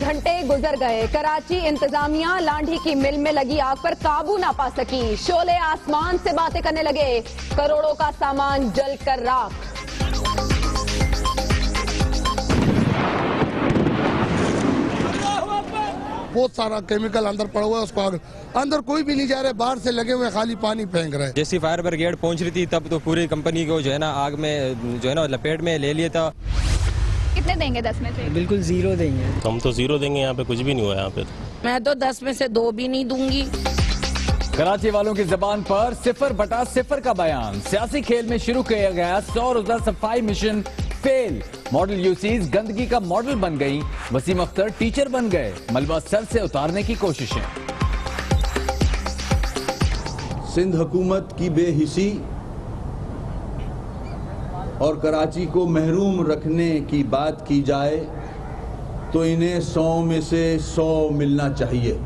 گھنٹے گزر گئے، کراچی انتظامیہ لانڈھی کی مل میں لگی آگ پر قابو نہ پا سکی، شعلے آسمان سے باتیں کرنے لگے، کروڑوں کا سامان جل کر راکھ۔ بہت سارا کیمیکل اندر پڑا ہوا ہے، اس کو اندر کوئی بھی نہیں جا رہا ہے، باہر سے لگے ہوئے خالی پانی پھینک رہے ہیں۔ جیسی فائر بریگیڈ پہنچ رہی تھی تب تو پوری کمپنی کو جو ہے نا آگ میں جو ہے نا لپیٹ میں لے لیا تھا۔ کتنے دیں گے 10 میں سے؟ بالکل 0 دیں گے۔ ہم تو 0 دیں گے، یہاں پہ کچھ بھی نہیں ہوا یہاں پہ۔ میں تو 10 میں سے 2 بھی نہیں دوں گی۔ کراچی والوں کی زبان پر 0/0 کا بیان، سیاسی کھیل میں شروع کیا گیا 100 روزہ صفائی مشن فیل، ماڈل یوسیز گندگی کا ماڈل بن گئی، وسیم اختر ٹیچر بن گئے، ملبہ سر سے اتارنے کی کوششیں۔ سندھ حکومت کی بے حسی اور کراچی کو محروم رکھنے کی بات کی جائے تو انہیں 100 میں سے 100 ملنا چاہیے۔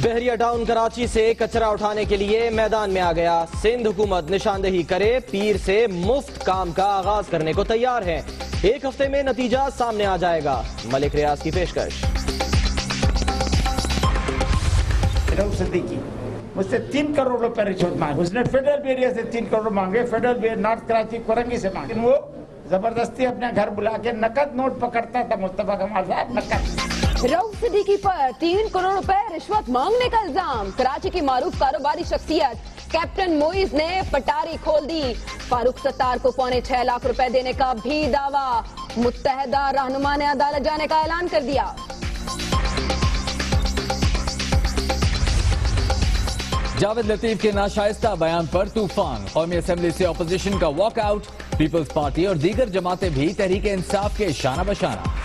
بحریہ ٹاؤن کراچی سے کچرا اٹھانے کے لیے میدان میں آ گیا، سندھ حکومت نشاندہی کرے، پیر سے مفت کام کا آغاز کرنے کو تیار ہے، 1 ہفتے میں نتیجہ سامنے آ جائے گا، ملک ریاض کی پیشکش۔ صدیقی مجھ سے 3 کروڑ روپے رشوت مانگے، اس نے فیڈرل ایریا سے 3 کروڑ مانگے، فیڈرل نارتھ کراچی کورنگی سے مانگے، وہ زبردستی اپنے گھر بلا کے نقد نوٹ پکڑتا تھا مصطفیٰ کمال صاحب، نقد۔ رؤف صدیقی پر 3 کروڑ روپے رشوت مانگنے کا الزام، کراچی کی معروف کاروباری شخصیت کیپٹن موئز نے پٹاری کھول دی، فاروق ستار کو 6.25 لاکھ روپے دینے کا بھی دعویٰ، متحدہ رہنما نے عدالت جانے کا اعلان کر دیا۔ جاوید لطیف کے ناشائستہ بیان پر طوفان، قومی اسمبلی سے اپوزیشن کا واک آؤٹ، پیپلز پارٹی اور دیگر جماعتیں بھی تحریک انصاف کے شانہ بشانہ۔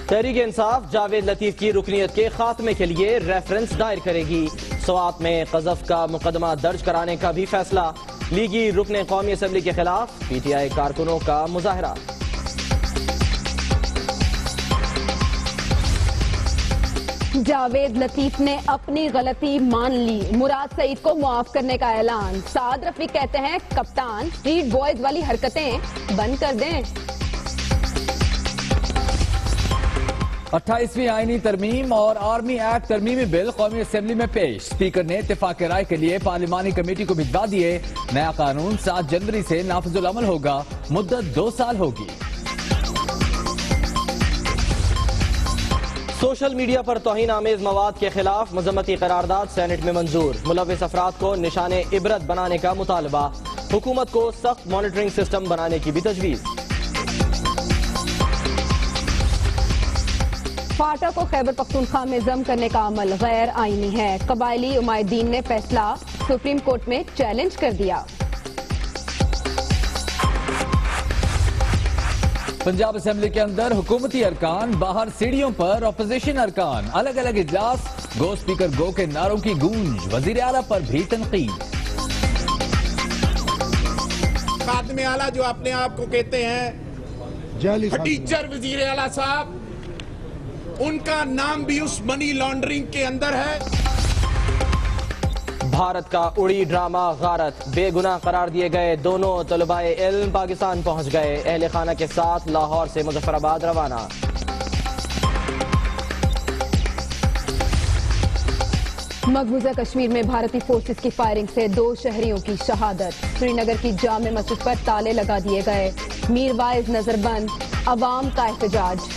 تحریک انصاف جاوید لطیف کی رکنیت کے خاتمے کے لیے ریفرنس دائر کرے گی، سوات میں قذف کا مقدمہ درج کرانے کا بھی فیصلہ، لیگی رکن قومی اسمبلی کے خلاف پی ٹی آئی کارکنوں کا مظاہرہ۔ جاوید لطیف نے اپنی غلطی مان لی، مراد سعید کو معاف کرنے کا اعلان، سعد رفیق کہتے ہیں کپتان اسٹریٹ بوائز والی حرکتیں بند کر دیں۔ 28ویں آئینی ترمیم اور آرمی ایکٹ ترمیمی بل قومی اسمبلی میں پیش، اسپیکر نے اتفاق رائے کے لیے پارلیمانی کمیٹی کو بھجوا دیے، نیا قانون 7 جنوری سے نافذ العمل ہوگا، مدت 2 سال ہوگی۔ سوشل میڈیا پر توہین آمیز مواد کے خلاف مذمتی قرارداد سینٹ میں منظور، ملوث افراد کو نشان عبرت بنانے کا مطالبہ، حکومت کو سخت مانیٹرنگ سسٹم بنانے کی بھی تجویز۔ فاٹا کو خیبر پختونخوا میں ضم کرنے کا عمل غیر آئینی ہے، قبائلی عمائدین نے فیصلہ سپریم کورٹ میں چیلنج کر دیا۔ پنجاب اسمبلی کے اندر حکومتی ارکان، باہر سیڑھیوں پر اپوزیشن ارکان، الگ الگ اجلاس، گو اسپیکر گو کے نعروں کی گونج، وزیر اعلیٰ پر بھی تنقید۔ خادم اعلیٰ جو اپنے آپ کو کہتے ہیں ٹیچر وزیر اعلیٰ صاحب، ان کا نام بھی اس منی لانڈرنگ کے اندر ہے۔ بھارت کا اڑی ڈرامہ غارت، بے گناہ قرار دیے گئے دونوں طلبائے علم پاکستان پہنچ گئے، اہل خانہ کے ساتھ لاہور سے مظفر آباد روانہ۔ مقبوضہ کشمیر میں بھارتی فورسز کی فائرنگ سے 2 شہریوں کی شہادت، سری نگر کی جامع مسجد پر تالے لگا دیے گئے، میر وائز نظر بند، عوام کا احتجاج۔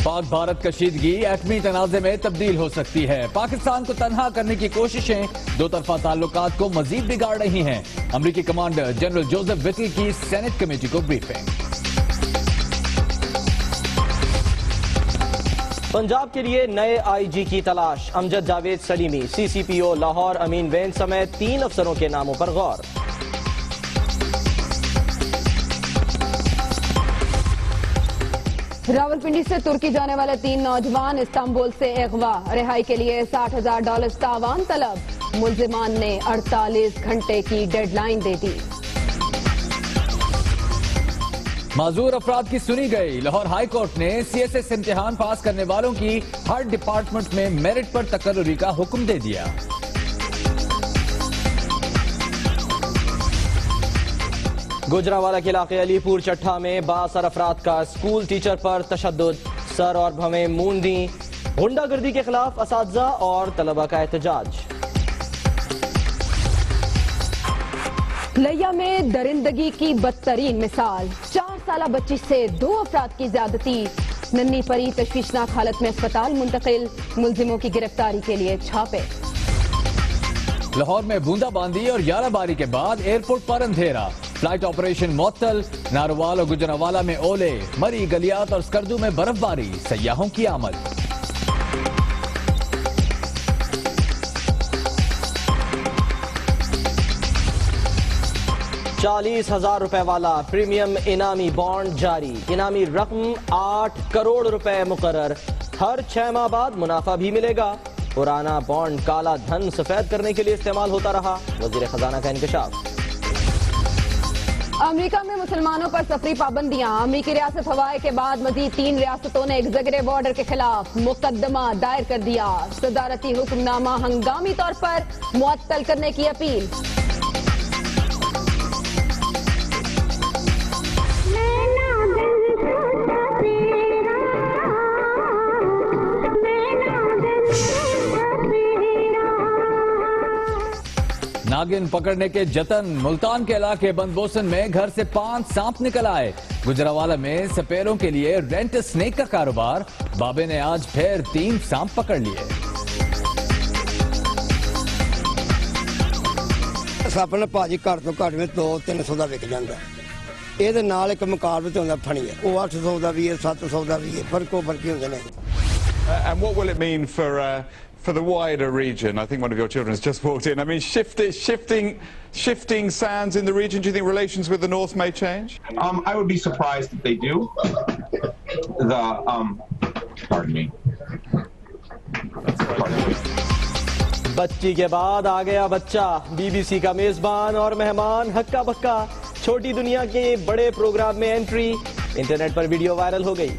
پاک بھارت کشیدگی ایٹمی تنازع میں تبدیل ہو سکتی ہے، پاکستان کو تنہا کرنے کی کوششیں 2 طرفہ تعلقات کو مزید بگاڑ رہی ہیں، امریکی کمانڈر جنرل جوزف وٹل کی سینٹ کمیٹی کو بریفنگ۔ پنجاب کے لیے نئے آئی جی کی تلاش، امجد جاوید سلیمی، سی سی پی او لاہور امین وین سمیت 3 افسروں کے ناموں پر غور۔ راولپنڈی سے ترکی جانے والے 3 نوجوان استنبول سے اغوا، رہائی کے لیے $60,000 تاوان طلب، ملزمان نے 48 گھنٹے کی ڈیڈ لائن دے دی۔ معذور افراد کی سنی گئی، لاہور ہائی کورٹ نے سی ایس ایس امتحان پاس کرنے والوں کی ہر ڈپارٹمنٹ میں میرٹ پر تقرری کا حکم دے دیا۔ गुजरावाला के इलाके अलीपुर चट्ठा में बासर अफराद का स्कूल टीचर पर तशद्दुद, सर और भवें मूंदी। गुंडागर्दी के खिलाफ असातिज़ा और तलबा का एहतजाज। लिया में दरिंदगी की बदतरीन मिसाल, 4 साला बच्ची से 2 अफराद की ज्यादती। नन्ही परी तशवीशनाक हालत में अस्पताल मुंतकिल, मुलजिमों की गिरफ्तारी के लिए छापे। लाहौर में बूंदाबांदी और याराबारी के बाद एयरपोर्ट पर अंधेरा, फ्लाइट ऑपरेशन मुअत्तल। नारोवाल और गुजरावाला में ओले, मरी गलियात और स्कर्दू में बर्फबारी, सयाहों की आमद। ₹40,000 वाला प्रीमियम इनामी बॉन्ड जारी, इनामी रकम 8 करोड़ रुपए मुकर्रर। हर 6 माह बाद मुनाफा भी मिलेगा। पुराना बॉन्ड काला धन सफेद करने के लिए इस्तेमाल होता रहा, वजीर खजाना का इंकशाफ। अमेरिका में मुसलमानों पर सफरी पाबंदियां, अमेरिकी रियासत हवाई के बाद मजीद 3 रियासतों ने एग्जीक्यूटिव ऑर्डर के खिलाफ मुकदमा दायर कर दिया। सदारती हुक्मनामा हंगामी तौर पर मुअत्तल करने की अपील। नागिन पकड़ने के जतन, मुल्तान के इलाके बंदबोसन में घर से 5 सांप निकल आए। गुजरावाला में सपेरों के लिए रेंट स्नेक का कारोबार, बाबे ने आज फिर 3 सांप पकड़ लिए। सप ने भाजी घट तो घट में 200-300 का विक जाता। ये नाल एक मुकाबले होंगे फणी है, वो 800 का भी है, 700 का भी है, फर्को फर्की होंगे ने। And what will it mean for the wider region? I think one of your children has just walked in. I mean, shifting sands in the region. Do you think relations with the north may change? I would be surprised if they do. Pardon me. बच्ची के बाद आ गया बच्चा, BBC का मेजबान और मेहमान हक्का बक्का। छोटी दुनिया के बड़े प्रोग्राम में एंट्री, इंटरनेट पर वीडियो वायरल हो गई।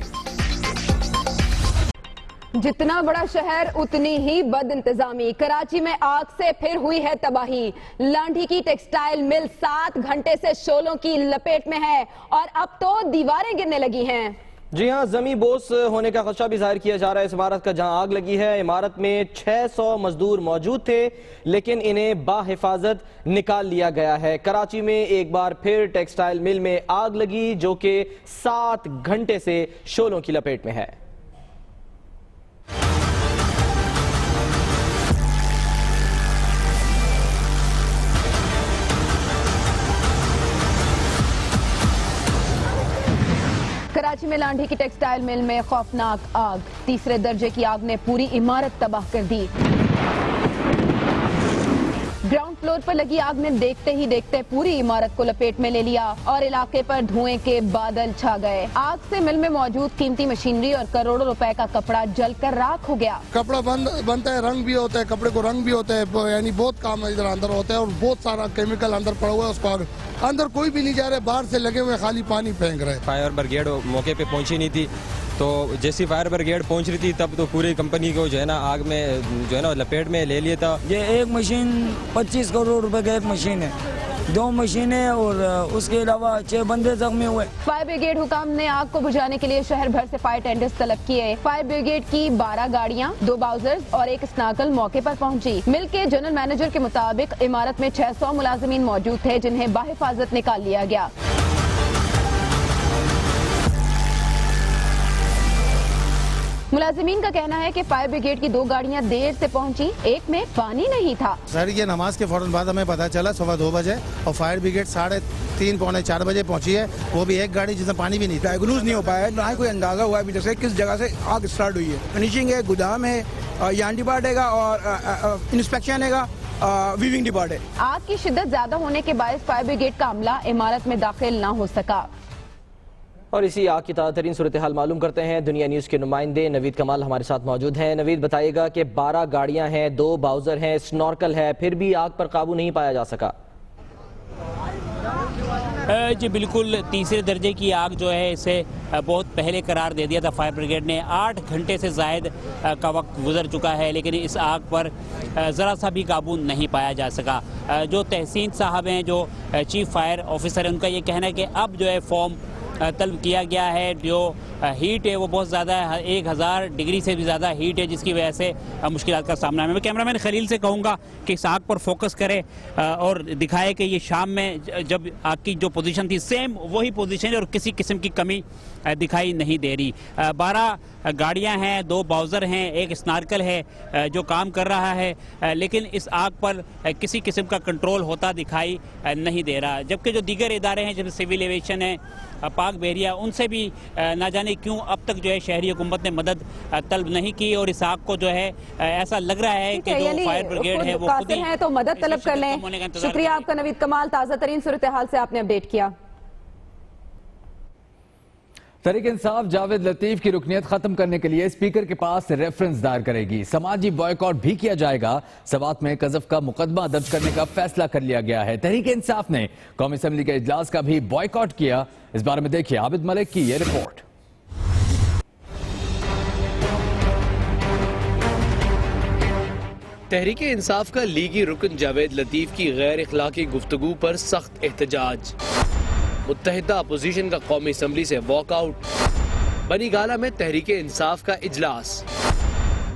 जितना बड़ा शहर उतनी ही बद इंतजामी, कराची में आग से फिर हुई है तबाही। लांढी की टेक्सटाइल मिल 7 घंटे से शोलों की लपेट में है और अब तो दीवारें गिरने लगी हैं। जी हां, जमी बोस होने का खदशा भी जाहिर किया जा रहा है इस इमारत का, जहां आग लगी है। इमारत में 600 मजदूर मौजूद थे, लेकिन इन्हें बाहिफाजत निकाल लिया गया है। कराची में एक बार फिर टेक्सटाइल मिल में आग लगी, जो कि 7 घंटे से शोलों की लपेट में है। कराची में लांढी की टेक्सटाइल मिल में खौफनाक आग, 3रे दर्जे की आग ने पूरी इमारत तबाह कर दी। ग्राउंड फ्लोर पर लगी आग ने देखते ही देखते पूरी इमारत को लपेट में ले लिया और इलाके पर धुएं के बादल छा गए। आग से मिल में मौजूद कीमती मशीनरी और करोड़ों रुपए का कपड़ा जलकर राख हो गया। कपड़ा बनता है, रंग भी होता है, कपड़े को रंग भी होता है, यानी बहुत काम इधर अंदर होता है और बहुत सारा केमिकल अंदर पड़ा हुआ है। उसको अंदर कोई भी नहीं जा रहा, बाहर से लगे हुए खाली पानी फेंक रहे। फायर ब्रिगेड मौके पे पहुंची नहीं थी, तो जैसी फायर ब्रिगेड पहुंच रही थी तब तो पूरी कंपनी को जो है ना आग में जो है ना लपेट में ले लिया था। ये एक मशीन 25 करोड़ रुपए का एक मशीन है, 2 मशीनें और उसके अलावा 6 बंदे जख्मी हुए। फायर ब्रिगेड हुकाम ने आग को बुझाने के लिए शहर भर से फायर टेंडर्स तलब किए। फायर ब्रिगेड की 12 गाड़ियां, 2 बाउजर्स और 1 स्नाकल मौके पर पहुंची। मिल के जनरल मैनेजर के मुताबिक इमारत में 600 मुलाजिमीन मौजूद थे, जिन्हें बाहिफाजत निकाल लिया गया। मुलाजिमीन का कहना है कि फायर ब्रिगेड की 2 गाड़ियां देर से पहुंची, एक में पानी नहीं था। सर, ये नमाज के फौरन बाद हमें पता चला 2:15 बजे, और फायर ब्रिगेड 3:30 पौने 4 बजे पहुंची है। वो भी एक गाड़ी जिसमें पानी भी नहीं था। डायग्नोज नहीं हो पाया है, ना ही कोई अंदाजा हुआ अभी तक से किस जगह से आग स्टार्ट हुई है। फिनिशिंग है, गोदाम है, यार्ड डिपार्ट है और इंस्पेक्शन है, वीविंग डिपार्ट है। आग की शिद्दत ज्यादा होने के बायस फायर ब्रिगेड का अमला इमारत में दाखिल न हो सका। और इसी आग की ताज़ा तरीन सूरत हाल मालूम करते हैं। दुनिया न्यूज़ के नुमाइंदे नवीद कमाल हमारे साथ मौजूद हैं। नवीद, बताइएगा कि 12 गाड़ियां हैं, 2 बाउजर हैं, स्नॉर्कल है, फिर भी आग पर काबू नहीं पाया जा सका। जी बिल्कुल, तीसरे दर्जे की आग जो है इसे बहुत पहले करार दे दिया था फायर ब्रिगेड ने। 8 घंटे से ज़ायद का वक्त गुजर चुका है, लेकिन इस आग पर ज़रा सा भी काबू नहीं पाया जा सका। जो तहसीन साहब हैं, जो चीफ फायर ऑफिसर हैं, उनका ये कहना है कि अब जो है फॉर्म तलब किया गया है। जो हीट है वो बहुत ज़्यादा है, 1000 डिग्री से भी ज़्यादा हीट है, जिसकी वजह से मुश्किलात का सामना है। मैं कैमरामैन खलील से कहूँगा कि इस आग पर फोकस करे और दिखाए कि ये शाम में जब आग की जो पोजीशन थी सेम वही पोजीशन है और किसी किस्म की कमी दिखाई नहीं दे रही। 12 गाड़ियाँ हैं, 2 बाउज़र हैं, 1 स्नार्कल है जो काम कर रहा है, लेकिन इस आग पर किसी किस्म का कंट्रोल होता दिखाई नहीं दे रहा। जबकि जो दीगर इदारे हैं जैसे सिविल एविएशन है, पाक बहरिया, उनसे भी ना जाने क्यों अब तक जो है शहरी हुकूमत ने मदद तलब नहीं की और इस आग को जो है ऐसा लग रहा है कि जो फायर ब्रिगेड है वो खुद ही है तो मदद तलब कर लें। शुक्रिया आपका नवीद कमाल, ताज़ा तरीन सूरत हाल से आपने अपडेट किया। तहरीक इंसाफ जावेद लतीफ की रुकनियत खत्म करने के लिए स्पीकर के पास रेफरेंस दायर करेगी। समाजी बॉयकॉट भी किया जाएगा। सवात में कज़फ का मुकदमा दर्ज करने का फैसला कर लिया गया है। तहरीक इंसाफ ने कौमी असेंबली के इजलास का भी बॉयकॉट किया। इस बारे में देखिए आबिद मलिक की ये रिपोर्ट। तहरीक इंसाफ का लीगी रुकन जावेद लतीफ की गैर इखलाकी गुफ्तगू पर सख्त एहतजाज। मुत्तहिदा अपोजिशन का कौमी असेंबली से वॉकआउट। बनी गाला में तहरीक इंसाफ का इजलास।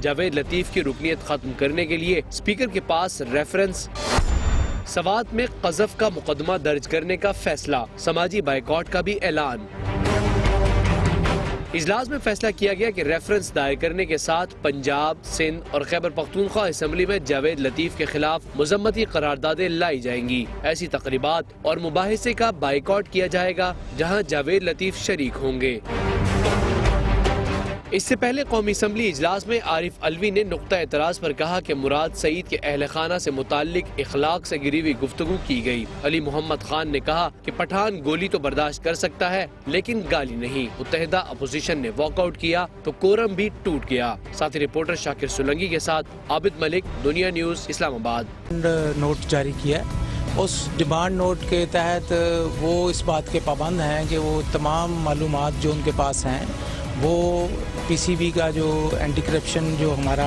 जावेद लतीफ की रुकनियत खत्म करने के लिए स्पीकर के पास रेफरेंस। सवात में कज़फ का मुकदमा दर्ज करने का फैसला। समाजी बाइकॉट का भी ऐलान। इजलास में फैसला किया गया कि रेफरेंस दायर करने के साथ पंजाब, सिंध और खैबर पख्तूनख्वा असेंबली में जावेद लतीफ के खिलाफ मजम्मती करारदादें लाई जाएंगी। ऐसी तकरीबात और मुबाहिसे का बाइकॉट किया जाएगा जहां जावेद लतीफ शरीक होंगे। इससे पहले कौमी असेंबली इजलास में आरिफ अलवी ने नुक्ता एतराज पर कहा कि मुराद सईद के अहल खाना से मुताल्लिक इखलाक से गिरी हुई गुफ्तगू की गई। अली मोहम्मद खान ने कहा कि पठान गोली तो बर्दाश्त कर सकता है लेकिन गाली नहीं। मुत्तहिदा अपोजिशन ने वॉकआउट किया तो कोरम भी टूट गया। साथी रिपोर्टर शाकिर सुलंगी के साथ आबिद मलिक, दुनिया न्यूज, इस्लामाबाद। नोट जारी किया, उस डिमांड नोट के तहत वो इस बात के पाबंद हैं कि वो तमाम मालूमात जो उनके पास हैं वो पीसीबी का जो एंटी करप्शन जो हमारा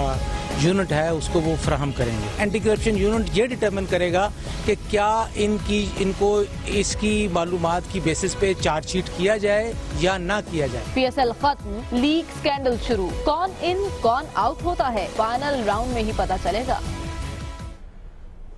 यूनिट है उसको वो फराहम करेंगे। एंटी करप्शन यूनिट ये डिटरमिन करेगा कि क्या इनको इसकी मालूमात की बेसिस पे चार्जशीट किया जाए या ना किया जाए। PSL खत्म, लीक स्कैंडल शुरू। कौन इन कौन आउट होता है फाइनल राउंड में ही पता चलेगा।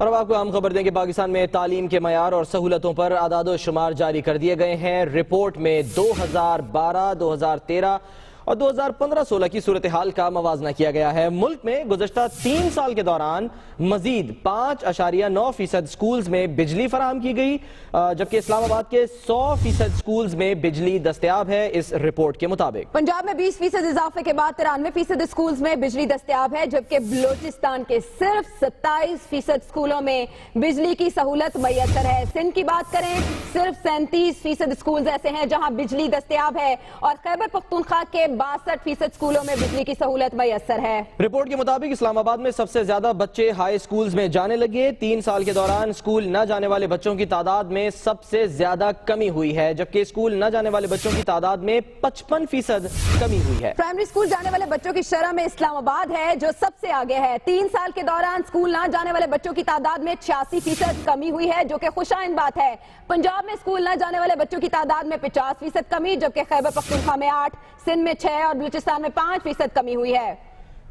और अब आपको अहम खबर दें कि पाकिस्तान में तालीम के मयार और सहूलतों पर आदाद शुमार जारी कर दिए गए हैं। रिपोर्ट में 2012, 2013 और 2015-16 की सूरत हाल का मवाजना किया गया है। मुल्क में गुज़श्ता 3 साल के दौरान मजीद 5.9% स्कूल्स में बिजली फराहम की गई, जबकि इस्लामाबाद के 100% स्कूल्स में बिजली दस्तयाब है। इस रिपोर्ट के मुताबिक पंजाब में 20% इजाफे के बाद 93% स्कूल्स में बिजली दस्तयाब है, जबकि बलोचिस्तान के सिर्फ 27% स्कूलों में बिजली की सहूलत मैसर है। सिंध की बात करें, सिर्फ 37% स्कूल ऐसे हैं जहां बिजली दस्तयाब है और खैबर पख्तूनख्वा के 62% स्कूलों में बिजली की सहूलत मैसर है। रिपोर्ट के मुताबिक इस्लामाबाद में सबसे ज्यादा बच्चे हाई स्कूल्स में जाने लगे। 3 साल के दौरान स्कूल न जाने वाले बच्चों की तादाद में सबसे ज्यादा कमी हुई है, जबकि स्कूल न जाने वाले बच्चों की तादाद में 55% कमी हुई है। प्राइमरी स्कूल जाने वाले बच्चों की शरह में इस्लामाबाद है जो सबसे आगे है। 3 साल के दौरान स्कूल न जाने वाले बच्चों की तादाद में 86% कमी हुई है, जो कि खुशाइन बात है। पंजाब में स्कूल न जाने वाले बच्चों की तादाद में 50% कमी, जबकि खैबर पख्तूनख्वा में 8, सिंध में 6 और बलूचिस्तान में 5% कमी हुई है।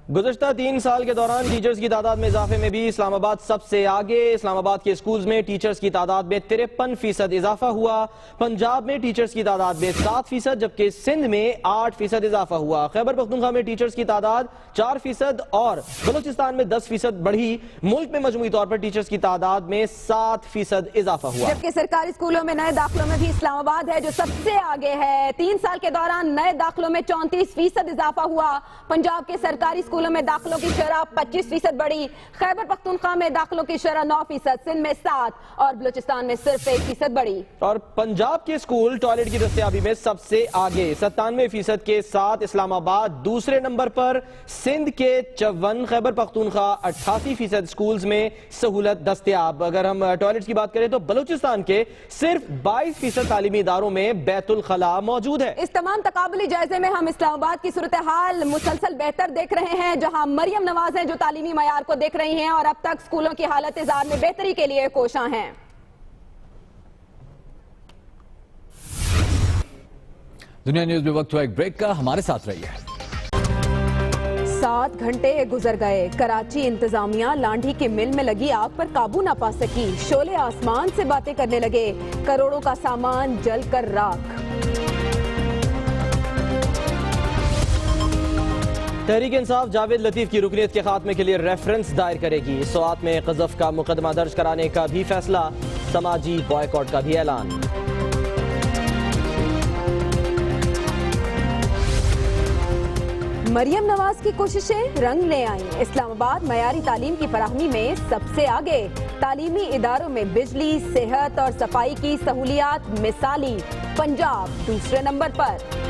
गुज़श्ता 3 साल के दौरान टीचर्स की तादाद में इजाफे में भी इस्लामाबाद सबसे आगे। इस्लामाबाद के स्कूल्स में टीचर्स की तादाद में 53% इजाफा हुआ। पंजाब में टीचर्स की तादाद में 7%, जबकि सिंध में 8% इजाफा हुआ। खैबर पख्तूनख्वा में टीचर्स की तादाद 4% और बलूचिस्तान में 10% बढ़ी। मुल्क में मजमूई तौर पर टीचर्स की तादाद में 7% इजाफा हुआ। जबकि सरकारी स्कूलों में नए दाखिलों में भी इस्लामाबाद है जो सबसे आगे है। 3 साल के दौरान नए दाखिलों में 34% इजाफा हुआ। पंजाब के सरकारी स्कूलों में दाखिलों की शरह 25% बढ़ी। खैबर पख्तूनख्वा में दाखिलों की शरह 9%, सिंध में 7% और बलूचिस्तान में सिर्फ 1% बढ़ी। और पंजाब के स्कूल टॉयलेट की दस्तयाबी में सबसे आगे 97% के साथ इस्लामाबाद दूसरे नंबर पर, सिंध के 54, खैबर पख्तूनख्वा 88% स्कूल्स में सहूलत दस्तयाब। अगर हम टॉयलेट्स की बात करें तो बलूचिस्तान के सिर्फ 22% तालीमी इदारों में बैतुल खला मौजूद है। इस तमाम तकाबली जायजे में हम इस्लामाबाद की सूरत हाल मुसलसल बेहतर देख रहे हैं, जहां मरियम नवाज हैं जो तालीमी मयार को देख रही हैं और अब तक स्कूलों की हालत इज़ार में बेहतरी के लिए कोशां हैं। दुनिया न्यूज में वक्त हुआ एक ब्रेक का, हमारे साथ रहिए। 7 घंटे गुजर गए, कराची इंतजामिया लांढी के मिल में लगी आग पर काबू ना पा सकी। शोले आसमान से बातें करने लगे, करोड़ों का सामान जलकर राख। तहरीक इंसाफ जावेद लतीफ की रुकनीत के खात्मे के लिए रेफरेंस दायर करेगी। सौआत में क़ज़फ़ का मुकदमा दर्ज कराने का भी फैसला, समाजी बॉयकॉट का भी ऐलान। मरियम नवाज की कोशिशें रंग ले आईं। इस्लामाबाद मयारी तालीम की फराहमी में सबसे आगे। तालीमी इदारों में बिजली, सेहत और सफाई की सहूलियात मिसाली। पंजाब दूसरे नंबर पर।